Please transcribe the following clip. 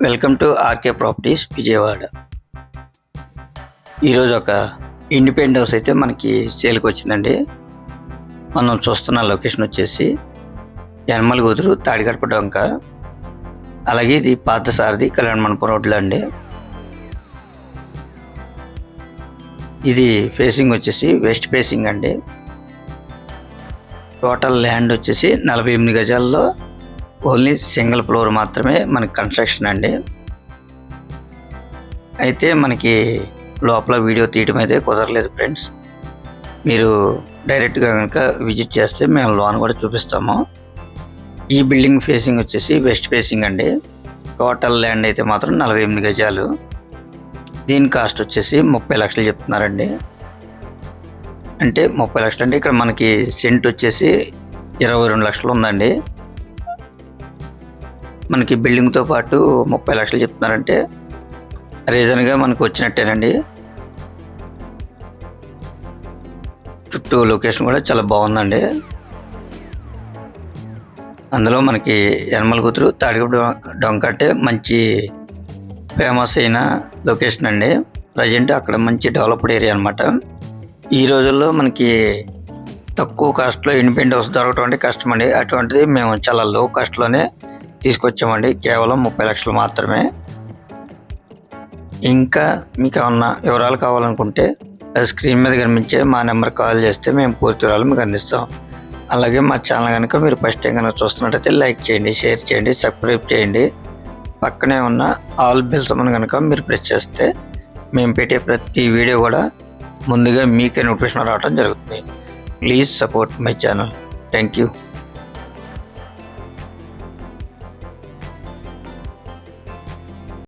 Welcome to RK properties Vijayawada. ఈరోజు ఒక independent house అయితే మనకి సేల్కి వచ్చిందండి. మనం చూస్తున్న లొకేషన్ వచ్చేసి యనమల కుదురు తాడికడప డొంక. అలాగే ఇది పార్థసారథి కళ్యాణ మండపం రోడ్లో అండి. ఇది ఫేసింగ్ వచ్చేసి వెస్ట్ ఫేసింగ్ అండి. టోటల్ ల్యాండ్ వచ్చేసి 48 గజాల్లో ఓన్లీ సింగిల్ ఫ్లోర్ మాత్రమే మనకి కన్స్ట్రక్షన్ అండి. అయితే మనకి లోపల వీడియో తీయడం అయితే కుదరలేదు ఫ్రెండ్స్. మీరు డైరెక్ట్గా కనుక విజిట్ చేస్తే మేము లోన్ కూడా చూపిస్తాము. ఈ బిల్డింగ్ ఫేసింగ్ వచ్చేసి వెస్ట్ ఫేసింగ్ అండి. టోటల్ ల్యాండ్ అయితే మాత్రం 48 గజాలు. దీని కాస్ట్ వచ్చేసి 30 లక్షలు చెప్తున్నారండి. అంటే 30 లక్షలు అంటే ఇక్కడ మనకి సెంట్ వచ్చేసి 22 లక్షలు ఉందండి. మనకి బిల్డింగ్తో పాటు 30 లక్షలు చెప్తున్నారంటే రీజన్గా మనకు వచ్చినట్టేనండి. చుట్టూ లొకేషన్ కూడా చాలా బాగుందండి. అందులో మనకి యనమల కుదురు తాడికడప డొంక అంటే మంచి ఫేమస్ అయిన లొకేషన్ అండి. ప్రజెంట్ అక్కడ మంచి డెవలప్డ్ ఏరియా అనమాట. ఈ రోజుల్లో మనకి తక్కువ కాస్ట్లో ఇండిపెండెంట్ హౌస్ దొరకడం అంటే కష్టం అండి. అటువంటిది మేము చాలా లో కాస్ట్లోనే తీసుకొచ్చామండి. కేవలం 30 లక్షలు మాత్రమే. ఇంకా మీకు ఏమన్నా వివరాలు కావాలనుకుంటే అది స్క్రీన్ మీద కనిపించే మా నెంబర్ కాల్ చేస్తే మేము పూర్తి వివరాలు మీకు అందిస్తాం. అలాగే మా ఛానల్ కనుక మీరు ఫస్ట్ టైం కనుక చూస్తున్నట్టయితే లైక్ చేయండి, షేర్ చేయండి, సబ్స్క్రైబ్ చేయండి. పక్కనే ఉన్న ఆల్ బెల్స్ కనుక మీరు ప్రెస్ చేస్తే మేము పెట్టే ప్రతి వీడియో కూడా ముందుగా మీకే నోటిఫికేషన్ రావడం జరుగుతుంది. Please support my channel. Thank you.